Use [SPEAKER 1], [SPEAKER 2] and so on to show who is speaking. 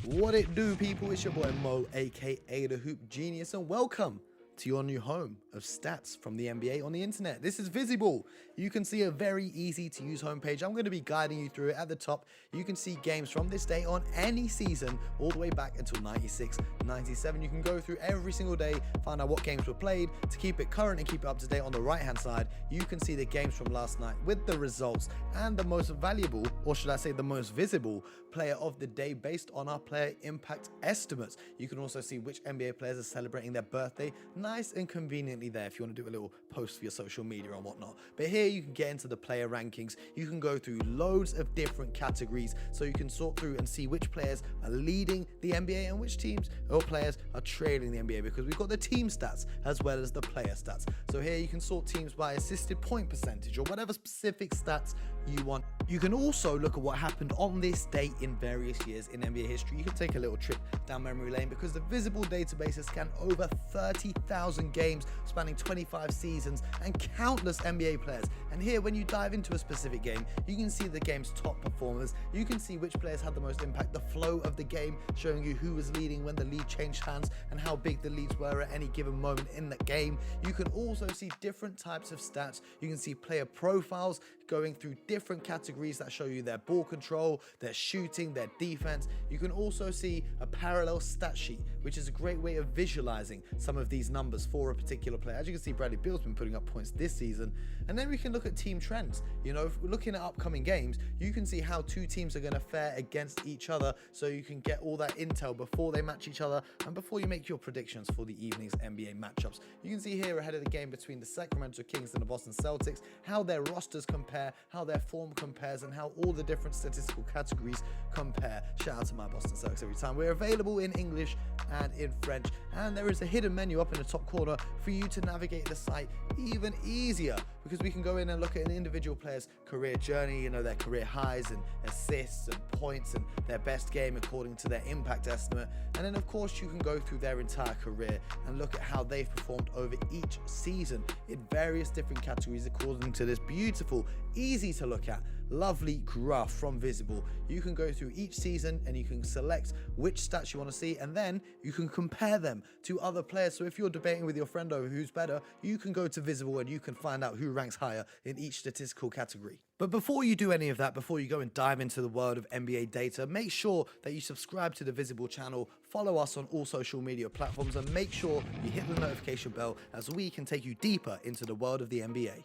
[SPEAKER 1] What it do, people? It's your boy Mo, aka the Hoop Genius, and welcome to your new home of stats from the NBA on the internet. This is Viziball. You can see a very easy to use homepage. I'm going to be guiding you through it. At the top, you can see games from this day on any season, all the way back until 96, 97. You can go through every single day, find out what games were played to keep it current and keep it up to date. On the right hand side, you can see the games from last night with the results and the most valuable, or should I say the most visible, player of the day based on our player impact estimates. You can also see which NBA players are celebrating their birthday. Nice and conveniently there if you want to do a little post for your social media and whatnot. But here you can get into the player rankings. You can go through loads of different categories, so you can sort through and see which players are leading the NBA and which teams or players are trailing the NBA, because we've got the team stats as well as the player stats. So here you can sort teams by assisted point percentage or whatever specific stats you want. You can also look at what happened on this day in various years in NBA history. You can take a little trip down memory lane because the Viziball database has scanned over 30,000 games spanning 25 seasons and countless NBA players. And here, when you dive into a specific game, you can see the game's top performers. You can see which players had the most impact, the flow of the game, showing you who was leading when the lead changed hands and how big the leads were at any given moment in the game. You can also see different types of stats. You can see player profiles going through different categories that show you their ball control, their shooting, their defense. You can also see a parallel stat sheet, which is a great way of visualizing some of these numbers for a particular player. As you can see, Bradley Beal's been putting up points this season. And then we can look at team trends. You know, if we're looking at upcoming games, you can see how two teams are going to fare against each other, so you can get all that intel before they match each other and before you make your predictions for the evening's NBA matchups. You can see here ahead of the game between the Sacramento Kings and the Boston Celtics, how their rosters compare, how their form compares, and how all the different statistical categories compare. Shout out to my Boston Celtics every time. We're available in English and in French, and there is a hidden menu up in the top corner for you to navigate the site even easier, because we can go in and look at an individual player's career journey, you know, their career highs and assists and points and their best game according to their impact estimate. And then of course you can go through their entire career and look at how they've performed over each season in various different categories according to this beautiful, easy to look at, lovely graph from Viziball. You can go through each season and you can select which stats you want to see, and then you can compare them to other players. So if you're debating with your friend over who's better, you can go to Viziball and you can find out who ranks higher in each statistical category. But before you do any of that, before you go and dive into the world of NBA data, make sure that you subscribe to the Viziball channel, follow us on all social media platforms, and make sure you hit the notification bell as we can take you deeper into the world of the NBA.